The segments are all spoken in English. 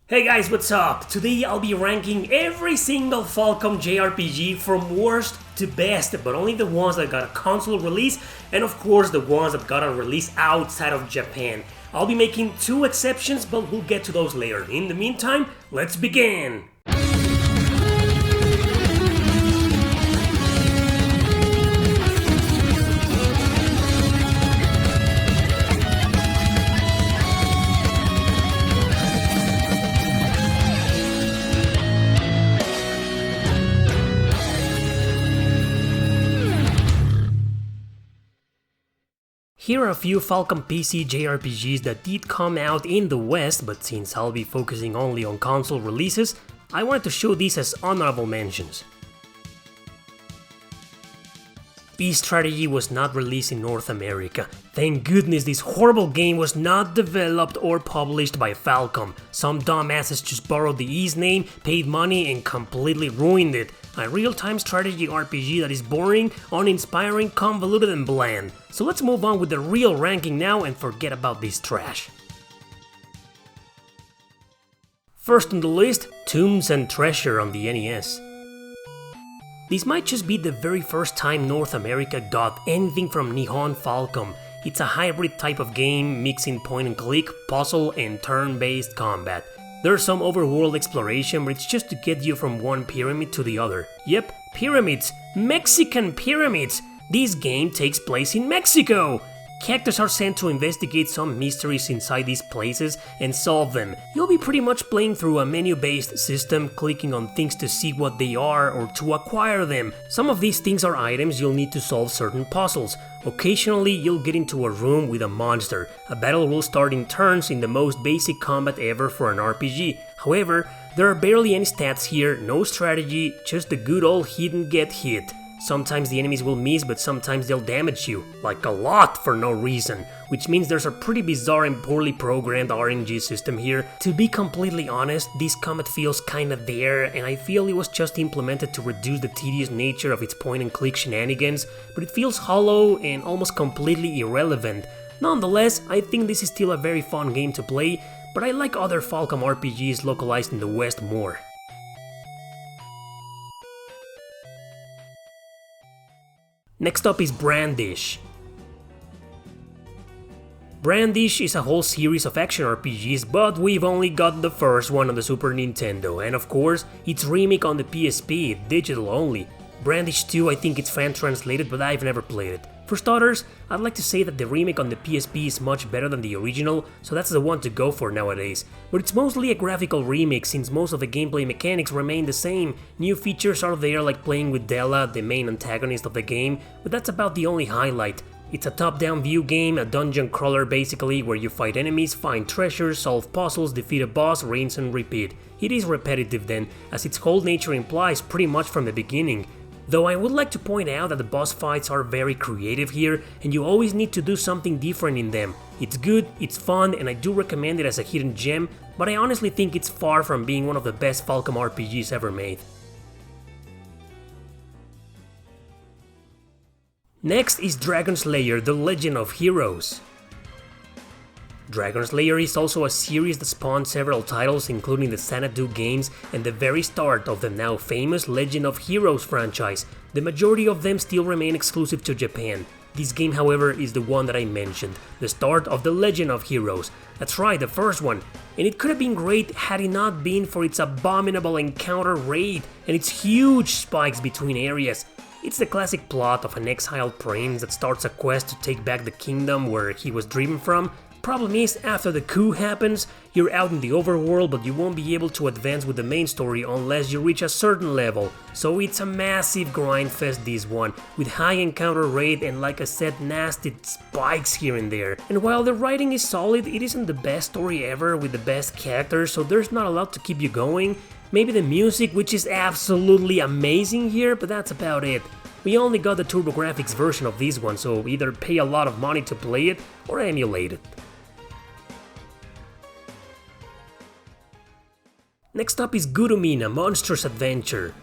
Hey guys, what's up? Today I'll be ranking every single Falcom JRPG from worst to best, but only the ones that got a console release and of course the ones that got a release outside of Japan. I'll be making two exceptions, but we'll get to those later. In the meantime, let's begin! Here are a few Falcom PC JRPGs that did come out in the West, but since I'll be focusing only on console releases, I wanted to show these as honorable mentions. Peace Strategy was not released in North America. Thank goodness this horrible game was not developed or published by Falcom. Some dumbasses just borrowed the E's name, paid money and completely ruined it. A real-time strategy RPG that is boring, uninspiring, convoluted and bland. So let's move on with the real ranking now and forget about this trash. First on the list, Tombs and Treasure on the NES. This might just be the very first time North America got anything from Nihon Falcom. It's a hybrid type of game mixing point and click, puzzle and turn-based combat. There's some overworld exploration, but it's just to get you from one pyramid to the other. Yep, pyramids! Mexican pyramids! This game takes place in Mexico! Characters are sent to investigate some mysteries inside these places and solve them. You'll be pretty much playing through a menu-based system, clicking on things to see what they are or to acquire them. Some of these things are items you'll need to solve certain puzzles. Occasionally, you'll get into a room with a monster. A battle will start in turns in the most basic combat ever for an RPG. However, there are barely any stats here, no strategy, just the good old hit and get hit. Sometimes the enemies will miss, but sometimes they'll damage you, like a lot for no reason, which means there's a pretty bizarre and poorly programmed RNG system here. To be completely honest, this combat feels kinda there, and I feel it was just implemented to reduce the tedious nature of its point-and-click shenanigans, but it feels hollow and almost completely irrelevant. Nonetheless, I think this is still a very fun game to play, but I like other Falcom RPGs localized in the West more. Next up is Brandish. Brandish is a whole series of action RPGs, but we've only got the first one on the Super Nintendo, and of course, its remake on the PSP, digital only. Brandish 2, I think it's fan-translated, but I've never played it. For starters, I'd like to say that the remake on the PSP is much better than the original, so that's the one to go for nowadays. But it's mostly a graphical remake since most of the gameplay mechanics remain the same. New features are there like playing with Della, the main antagonist of the game, but that's about the only highlight. It's a top-down view game, a dungeon crawler basically, where you fight enemies, find treasures, solve puzzles, defeat a boss, rinse and repeat. It is repetitive then, as its whole nature implies pretty much from the beginning. Though I would like to point out that the boss fights are very creative here, and you always need to do something different in them. It's good, it's fun, and I do recommend it as a hidden gem, but I honestly think it's far from being one of the best Falcom RPGs ever made. Next is Dragon Slayer: The Legend of Heroes. Dragon Slayer is also a series that spawned several titles, including the Xanadu games and the very start of the now famous Legend of Heroes franchise. The majority of them still remain exclusive to Japan. This game, however, is the one that I mentioned, the start of the Legend of Heroes. That's right, the first one. And it could have been great had it not been for its abominable encounter rate and its huge spikes between areas. It's the classic plot of an exiled prince that starts a quest to take back the kingdom where he was driven from. Problem is, after the coup happens, you're out in the overworld, but you won't be able to advance with the main story unless you reach a certain level. So it's a massive grind fest, this one, with high encounter rate and, like I said, nasty spikes here and there. And while the writing is solid, it isn't the best story ever with the best characters, so there's not a lot to keep you going. Maybe the music, which is absolutely amazing here, but that's about it. We only got the TurboGrafx version of this one, so either pay a lot of money to play it or emulate it. Next up is Gurumina: Monsters Adventure.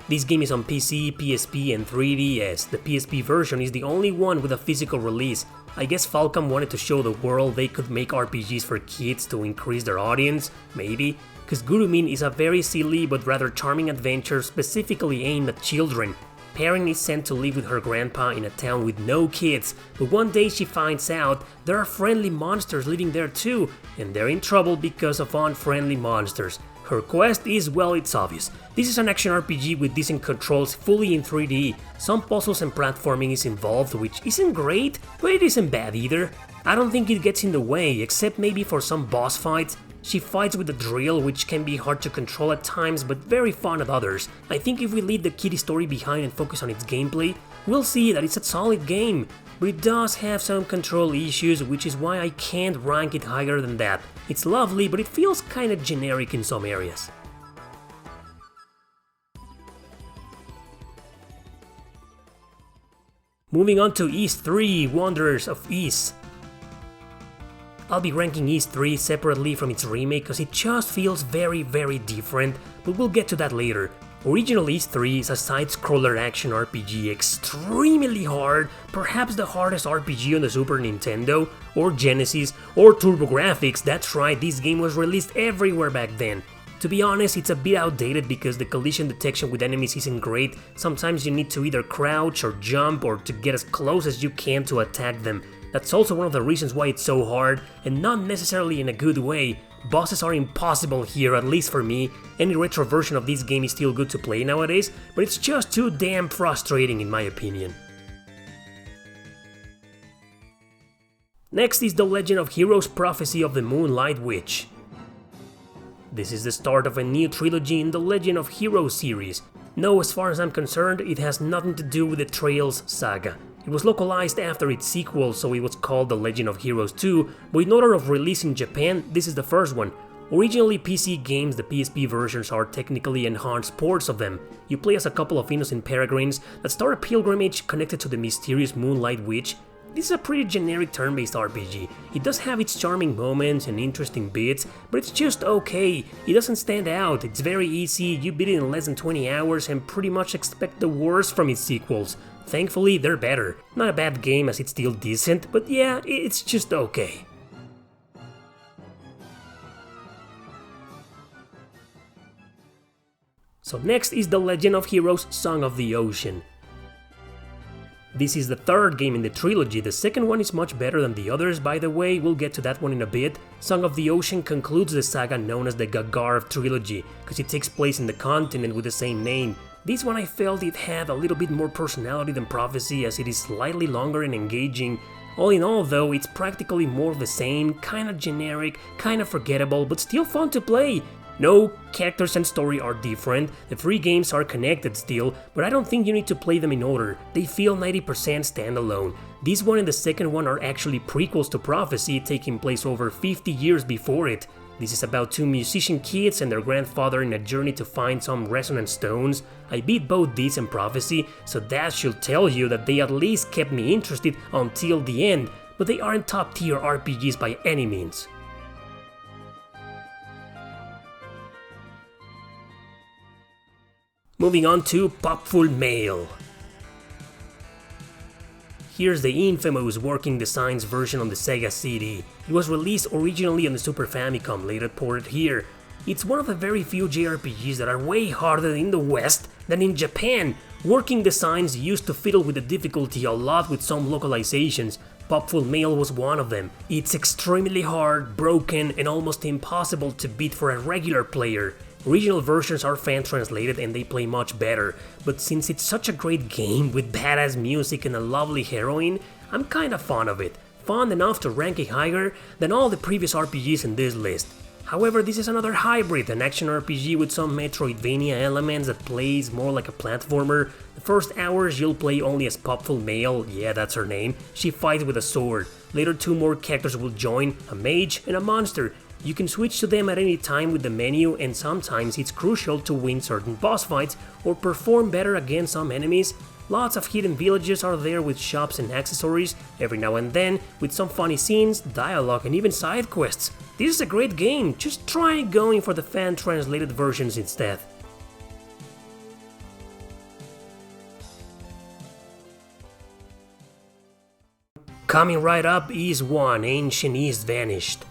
This game is on PC, PSP and 3DS. The PSP version is the only one with a physical release. I guess Falcom wanted to show the world they could make RPGs for kids to increase their audience, maybe? Cause Gurumin is a very silly but rather charming adventure specifically aimed at children. Perrin is sent to live with her grandpa in a town with no kids, but one day she finds out there are friendly monsters living there too, and they're in trouble because of unfriendly monsters. Her quest is, well, it's obvious. This is an action RPG with decent controls, fully in 3D. Some puzzles and platforming is involved, which isn't great, but it isn't bad either. I don't think it gets in the way, except maybe for some boss fights. She fights with a drill, which can be hard to control at times, but very fun at others. I think if we leave the kiddie story behind and focus on its gameplay, we'll see that it's a solid game. But it does have some control issues, which is why I can't rank it higher than that. It's lovely, but it feels kinda generic in some areas. Moving on to Ys 3, Wanderers of Ys. I'll be ranking Ys 3 separately from its remake because it just feels very different, but we'll get to that later. Original Ys 3 is a side-scroller action RPG extremely hard, perhaps the hardest RPG on the Super Nintendo, or Genesis, or TurboGrafx. That's right, this game was released everywhere back then. To be honest, it's a bit outdated because the collision detection with enemies isn't great. Sometimes you need to either crouch or jump or to get as close as you can to attack them. That's also one of the reasons why it's so hard, and not necessarily in a good way. Bosses are impossible here, at least for me. Any retro version of this game is still good to play nowadays, but it's just too damn frustrating in my opinion. Next is The Legend of Heroes: Prophecy of the Moonlight Witch. This is the start of a new trilogy in the Legend of Heroes series. No, as far as I'm concerned, it has nothing to do with the Trails saga. It was localized after its sequel, so it was called The Legend of Heroes 2, but in order of release in Japan, this is the first one. Originally PC games, the PSP versions are technically enhanced ports of them. You play as a couple of innocent peregrines that start a pilgrimage connected to the mysterious Moonlight Witch. This is a pretty generic turn-based RPG. It does have its charming moments and interesting bits, but it's just okay. It doesn't stand out, it's very easy, you beat it in less than 20 hours and pretty much expect the worst from its sequels. Thankfully, they're better. Not a bad game as it's still decent, but yeah, it's just okay. So next is The Legend of Heroes: Song of the Ocean. This is the third game in the trilogy. The second one is much better than the others, by the way, we'll get to that one in a bit. Song of the Ocean concludes the saga known as the Gagarv trilogy, because it takes place in the continent with the same name. This one I felt it had a little bit more personality than Prophecy, as it is slightly longer and engaging. All in all though, it's practically more of the same, kinda generic, kinda forgettable, but still fun to play. No, characters and story are different, the three games are connected still, but I don't think you need to play them in order, they feel 90% standalone. This one and the second one are actually prequels to Prophecy, taking place over 50 years before it. This is about two musician kids and their grandfather in a journey to find some resonance stones. I beat both these and Prophecy, so that should tell you that they at least kept me interested until the end, but they aren't top tier RPGs by any means. Moving on to Popful Mail. Here's the infamous Working Designs version on the Sega CD. It was released originally on the Super Famicom, later ported here. It's one of the very few JRPGs that are way harder in the West than in Japan. Working Designs used to fiddle with the difficulty a lot with some localizations. Popful Mail was one of them. It's extremely hard, broken, and almost impossible to beat for a regular player. Original versions are fan-translated and they play much better, but since it's such a great game with badass music and a lovely heroine, I'm kinda fond of it. Fond enough to rank it higher than all the previous RPGs in this list. However, this is another hybrid, an action RPG with some Metroidvania elements that plays more like a platformer. The first hours you'll play only as Popful Mail, yeah that's her name, she fights with a sword. Later two more characters will join, a mage and a monster. You can switch to them at any time with the menu, and sometimes it's crucial to win certain boss fights or perform better against some enemies. Lots of hidden villages are there with shops and accessories, every now and then with some funny scenes, dialogue and even side quests. This is a great game, just try going for the fan-translated versions instead. Coming right up, Ys 1, Ancient East Vanished.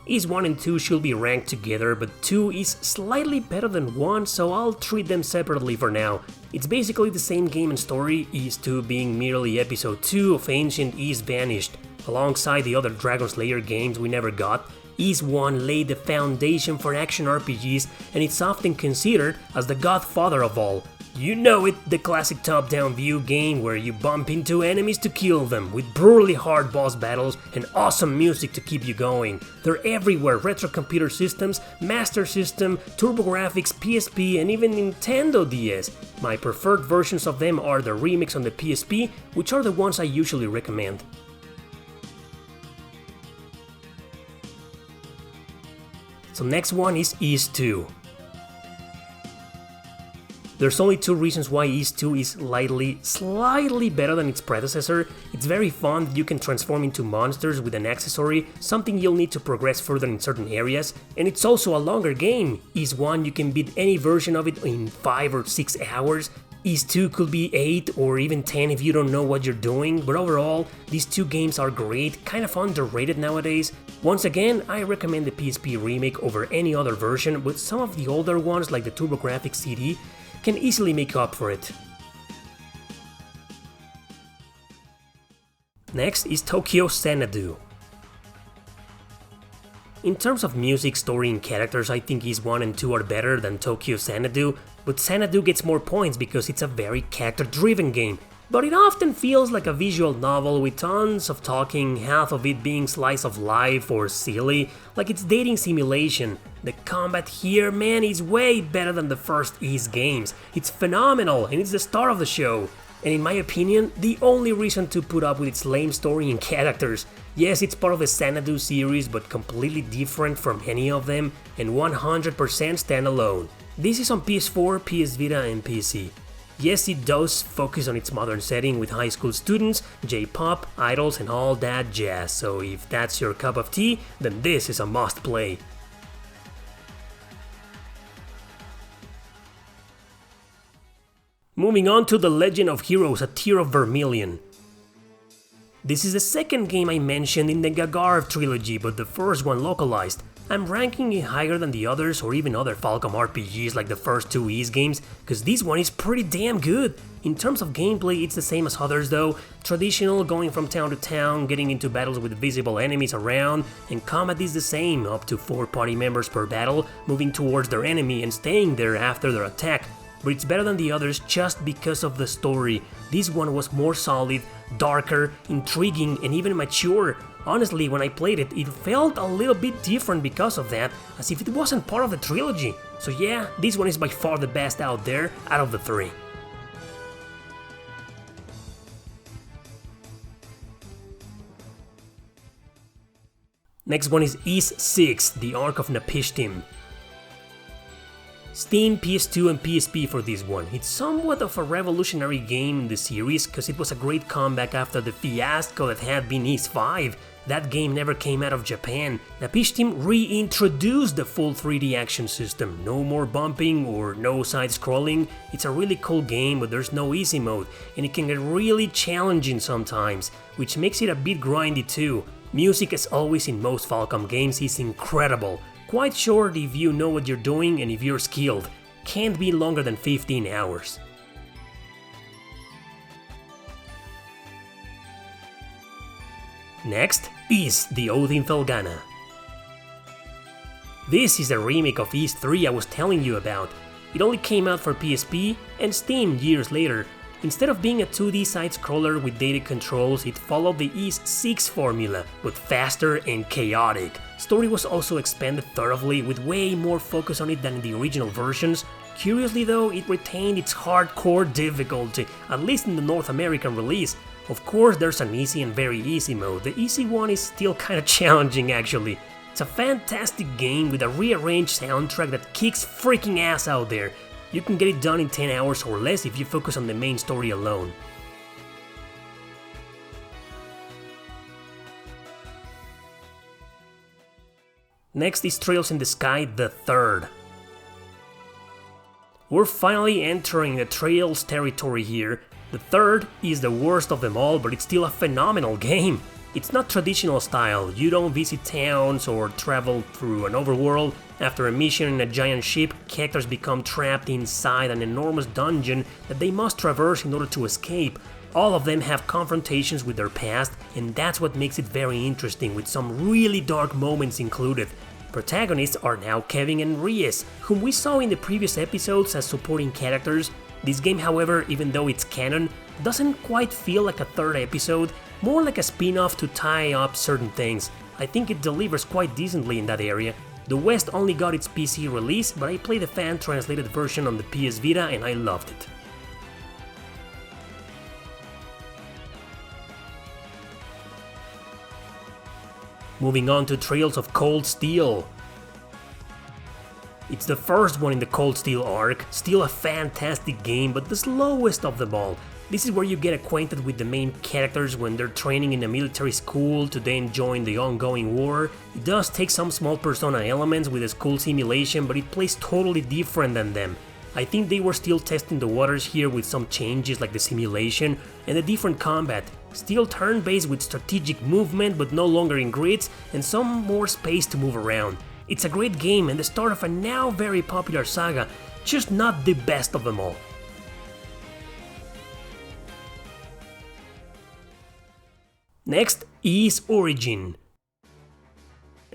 Ys 1 and 2 should be ranked together, but 2 is slightly better than 1, so I'll treat them separately for now. It's basically the same game and story, Ys 2 being merely episode 2 of Ancient East Vanished. Alongside the other Dragon Slayer games we never got, Ys 1 laid the foundation for action RPGs, and it's often considered as the godfather of all. You know it, the classic top-down view game where you bump into enemies to kill them, with brutally hard boss battles and awesome music to keep you going. They're everywhere, retro computer systems, Master System, TurboGrafx, PSP, and even Nintendo DS. My preferred versions of them are the remakes on the PSP, which are the ones I usually recommend. So next one is Ys 2. There's only two reasons why Ys 2 is slightly better than its predecessor. It's very fun that you can transform into monsters with an accessory, something you'll need to progress further in certain areas, and it's also a longer game. Ys 1 you can beat any version of it in 5 or 6 hours. Ys 2 could be 8 or even 10 if you don't know what you're doing, but overall, these two games are great, kind of underrated nowadays. Once again, I recommend the PSP remake over any other version, but some of the older ones like the TurboGrafx CD can easily make up for it. Next is Tokyo Xanadu. In terms of music, story and characters, I think Ys 1 and 2 are better than Tokyo Xanadu, but Xanadu gets more points because it's a very character-driven game. But it often feels like a visual novel with tons of talking, half of it being slice of life or silly, like it's dating simulation. The combat here, man, is way better than the first Ys games. It's phenomenal and it's the star of the show. And in my opinion, the only reason to put up with its lame story and characters. Yes, it's part of the Xanadu series, but completely different from any of them, and 100% standalone. This is on PS4, PS Vita and PC. Yes, it does focus on its modern setting with high school students, J-pop, idols and all that jazz, so if that's your cup of tea, then this is a must play. Moving on to The Legend of Heroes: A Tear of Vermilion. This is the second game I mentioned in the Gagar trilogy, but the first one localized. I'm ranking it higher than the others or even other Falcom RPGs like the first two Ys games, cause this one is pretty damn good. In terms of gameplay, it's the same as others though, traditional, going from town to town, getting into battles with visible enemies around, and combat is the same, up to 4 party members per battle, moving towards their enemy and staying there after their attack. But it's better than the others just because of the story. This one was more solid, darker, intriguing, and even mature. Honestly, when I played it, it felt a little bit different because of that, as if it wasn't part of the trilogy. So yeah, this one is by far the best out there, out of the 3. Next one is Ys 6, the Arc of Napish team. Steam, PS2 and PSP for this one. It's somewhat of a revolutionary game in the series, cause it was a great comeback after the fiasco that had been Ys 5. That game never came out of Japan. Napish team reintroduced the full 3D action system. No more bumping or no side-scrolling. It's a really cool game, but there's no easy mode, and it can get really challenging sometimes, which makes it a bit grindy too. Music, as always in most Falcom games, is incredible. Quite short if you know what you're doing and if you're skilled. Can't be longer than 15 hours. Next is the Old Invelgana. This is a remake of Ys 3 I was telling you about. It only came out for PSP and Steam years later. Instead of being a 2D side-scroller with dated controls, it followed the Ys 6 formula, but faster and chaotic. Story was also expanded thoroughly with way more focus on it than in the original versions. Curiously though, it retained its hardcore difficulty, at least in the North American release. Of course, there's an easy and very easy mode. The easy one is still kinda challenging actually. It's a fantastic game with a rearranged soundtrack that kicks freaking ass out there. You can get it done in 10 hours or less if you focus on the main story alone. Next is Trails in the Sky, the third. We're finally entering the Trails territory here. The third is the worst of them all, but it's still a phenomenal game. It's not traditional style, you don't visit towns or travel through an overworld. After a mission in a giant ship, characters become trapped inside an enormous dungeon that they must traverse in order to escape. All of them have confrontations with their past, and that's what makes it very interesting, with some really dark moments included. Protagonists are now Kevin and Reyes, whom we saw in the previous episodes as supporting characters. This game, however, even though it's canon, doesn't quite feel like a third episode, more like a spin-off to tie up certain things. I think it delivers quite decently in that area. The West only got its PC release, but I played the fan-translated version on the PS Vita and I loved it. Moving on to Trails of Cold Steel. It's the first one in the Cold Steel arc, still a fantastic game, but the slowest of them all. This is where you get acquainted with the main characters when they're training in a military school to then join the ongoing war. It does take some small Persona elements with a school simulation, but it plays totally different than them. I think they were still testing the waters here with some changes like the simulation and the different combat. Still turn-based with strategic movement, but no longer in grids, and some more space to move around. It's a great game and the start of a now very popular saga, just not the best of them all. Next is Origin.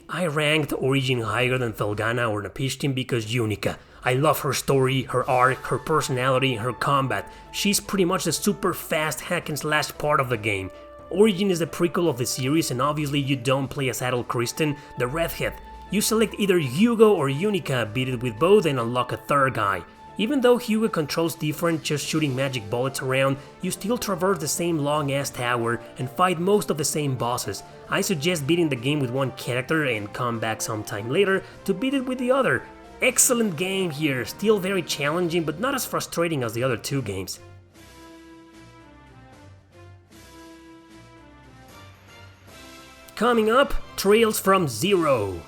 I ranked Origin higher than Invelgana or Napish because Unica. I love her story, her arc, her personality, her combat. She's pretty much the super fast hack and slash part of the game. Origin is the prequel of the series, and obviously you don't play as Adult Kristen, the redhead. You select either Hugo or Unica, beat it with both and unlock a third guy. Even though Hugo controls different, just shooting magic bullets around, you still traverse the same long-ass tower and fight most of the same bosses. I suggest beating the game with one character and come back sometime later to beat it with the other. Excellent game here, still very challenging but not as frustrating as the other two games. Coming up, Trails from Zero.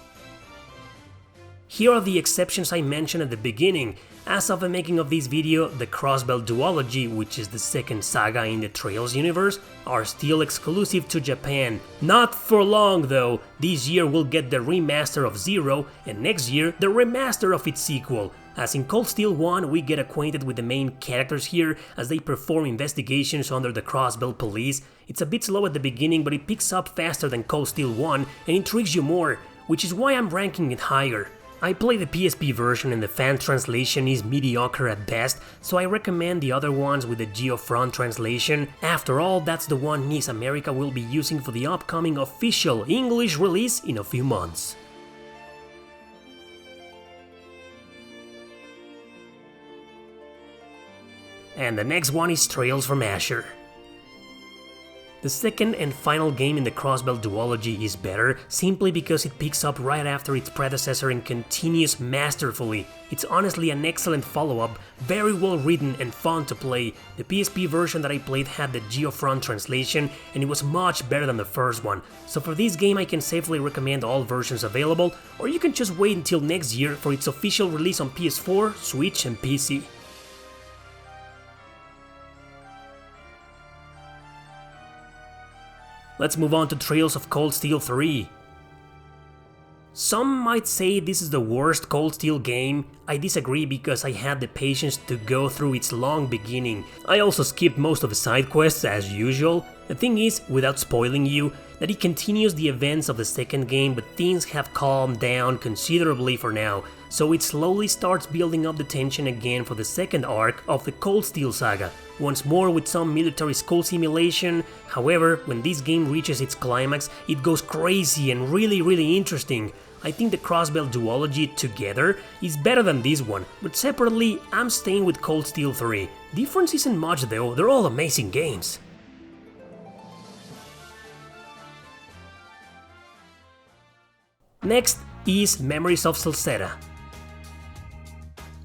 Here are the exceptions I mentioned at the beginning. As of the making of this video, the Crossbell duology, which is the second saga in the Trails universe, are still exclusive to Japan. Not for long though, this year we'll get the remaster of Zero, and next year the remaster of its sequel. As in Cold Steel 1, we get acquainted with the main characters here as they perform investigations under the Crossbell police. It's a bit slow at the beginning, but it picks up faster than Cold Steel 1 and intrigues you more, which is why I'm ranking it higher. I play the PSP version and the fan translation is mediocre at best, so I recommend the other ones with the Geofront translation. After all, that's the one NIS America will be using for the upcoming official English release in a few months. And the next one is Trails from Asher. The second and final game in the Crossbell duology is better, simply because it picks up right after its predecessor and continues masterfully. It's honestly an excellent follow-up, very well written and fun to play. The PSP version that I played had the Geofront translation, and it was much better than the first one. So for this game I can safely recommend all versions available, or you can just wait until next year for its official release on PS4, Switch and PC. Let's move on to Trails of Cold Steel 3. Some might say this is the worst Cold Steel game. I disagree because I had the patience to go through its long beginning. I also skipped most of the side quests as usual. The thing is, without spoiling you, that it continues the events of the second game, but things have calmed down considerably for now, so it slowly starts building up the tension again for the second arc of the Cold Steel saga, once more with some military school simulation. However, when this game reaches its climax, it goes crazy and really interesting. I think the Crossbell duology together is better than this one, but separately, I'm staying with Cold Steel 3. Difference isn't much though, they're all amazing games. Next is Memories of Salcera.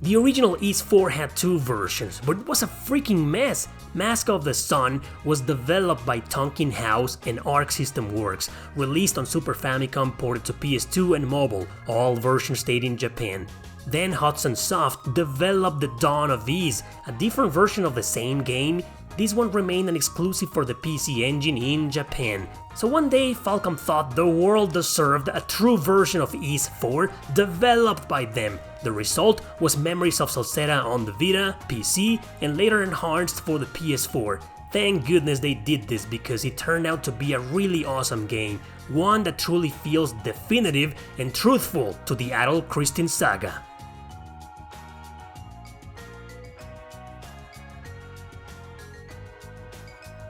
The original Ys 4 had two versions, but it was a freaking mess. Mask of the Sun was developed by Tonkin House and Arc System Works, released on Super Famicom, ported to PS2 and mobile, all versions stayed in Japan. Then Hudson Soft developed the Dawn of Ys, a different version of the same game. this one remained an exclusive for the PC Engine in Japan. So one day Falcom thought the world deserved a true version of Ys 4 developed by them. The result was Memories of Salcera on the Vita, PC, and later enhanced for the PS4. Thank goodness they did this because it turned out to be a really awesome game, one that truly feels definitive and truthful to the adult Christian saga.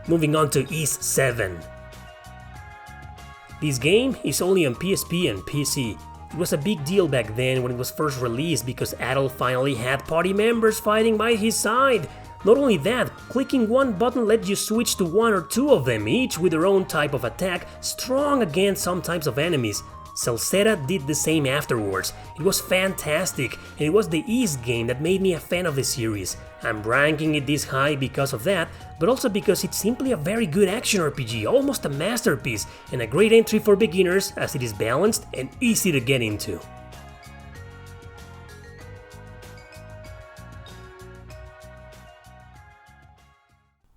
Moving on to Ys 7. This game is only on PSP and PC. It was a big deal back then when it was first released because Adol finally had party members fighting by his side. Not only that, clicking one button let you switch to one or two of them, each with their own type of attack, strong against some types of enemies. Salcera did the same afterwards. It was fantastic, and it was the Ys game that made me a fan of the series. I'm ranking it this high because of that, but also because it's simply a very good action RPG, almost a masterpiece, and a great entry for beginners as it is balanced and easy to get into.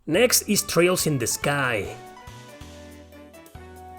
Next is Trails in the Sky.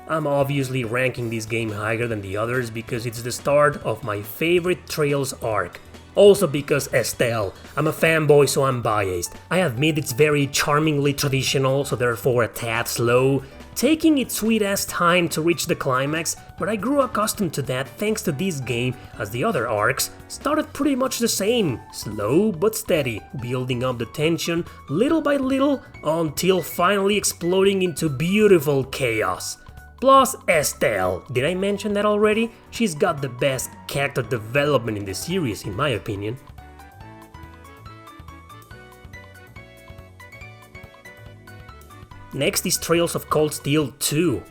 I'm obviously ranking this game higher than the others because it's the start of my favorite Trails arc. Also because Estelle. I'm a fanboy, so I'm biased. I admit it's very charmingly traditional, so therefore a tad slow, taking its sweet ass time to reach the climax, but I grew accustomed to that thanks to this game, as the other arcs started pretty much the same, slow but steady, building up the tension little by little until finally exploding into beautiful chaos. Plus Estelle, did I mention that already? She's got the best character development in the series in my opinion. Next is Trails of Cold Steel 2.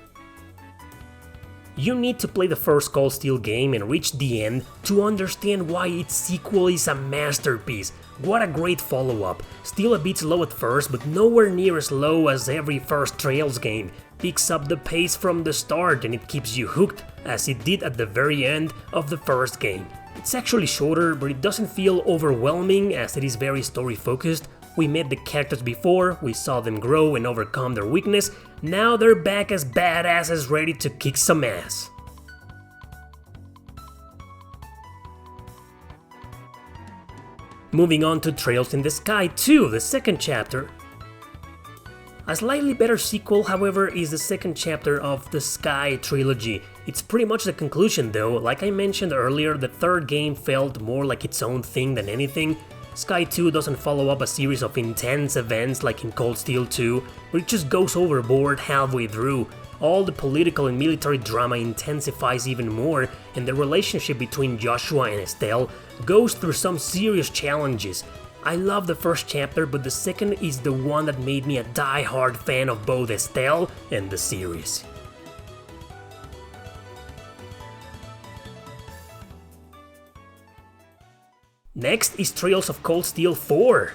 You need to play the first Cold Steel game and reach the end to understand why its sequel is a masterpiece. What a great follow-up. Still a bit slow at first, but nowhere near as slow as every first Trails game. Picks up the pace from the start and it keeps you hooked, as it did at the very end of the first game. It's actually shorter, but it doesn't feel overwhelming as it is very story-focused. We met the characters before, we saw them grow and overcome their weakness, now they're back as badasses ready to kick some ass. Moving on to Trails in the Sky 2, the second chapter. A slightly better sequel, however, is the second chapter of the Sky trilogy. It's pretty much the conclusion though. Like I mentioned earlier, the third game felt more like its own thing than anything. Sky 2 doesn't follow up a series of intense events like in Cold Steel 2, but it just goes overboard halfway through. All the political and military drama intensifies even more, and the relationship between Joshua and Estelle goes through some serious challenges. I love the first chapter, but the second is the one that made me a die-hard fan of both Estelle and the series. Next is Trails of Cold Steel 4.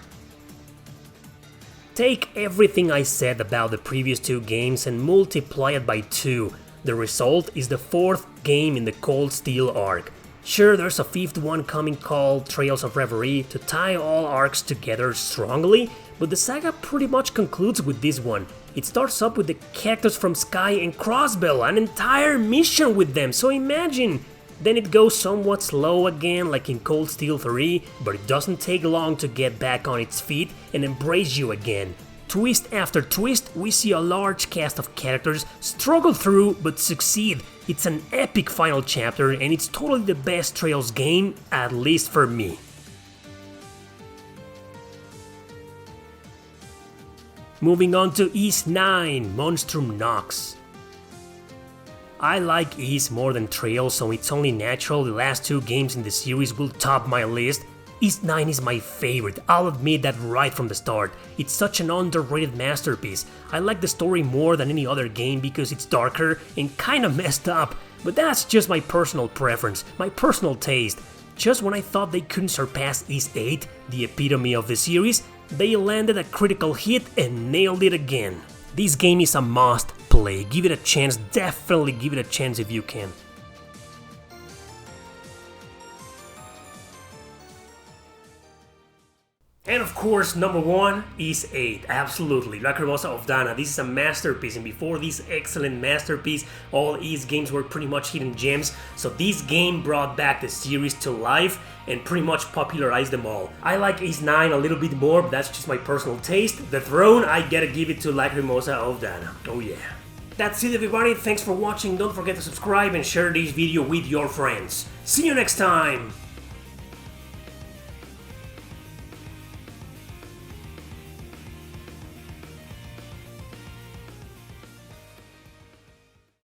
Take everything I said about the previous two games and multiply it by 2. The result is the fourth game in the Cold Steel arc. Sure, there's a fifth one coming called Trails of Reverie to tie all arcs together strongly, but the saga pretty much concludes with this one. It starts up with the characters from Sky and Crossbell, an entire mission with them, so imagine! Then it goes somewhat slow again like in Cold Steel 3, but it doesn't take long to get back on its feet and embrace you again. Twist after twist, we see a large cast of characters struggle through but succeed. It's an epic final chapter and it's totally the best Trails game, at least for me. Moving on to Ys 9, Monstrum Knox. I like Ys more than Trails, so it's only natural the last two games in the series will top my list. Ys 9 is my favorite, I'll admit that right from the start. It's such an underrated masterpiece. I like the story more than any other game because it's darker and kinda messed up, but that's just my personal preference, my personal taste. Just when I thought they couldn't surpass Ys 8, the epitome of the series, they landed a critical hit and nailed it again. This game is a must play, give it a chance, definitely give it a chance if you can. And of course, number 1 is 8. Absolutely, Lacrimosa of Donna. This is a masterpiece, and before this excellent masterpiece, all Ys games were pretty much hidden gems, so this game brought back the series to life and pretty much popularized them all. I like Ys 9 a little bit more, but that's just my personal taste. The throne, I gotta give it to Lacrimosa of Donna. Oh yeah. That's it everybody, thanks for watching, don't forget to subscribe and share this video with your friends. See you next time!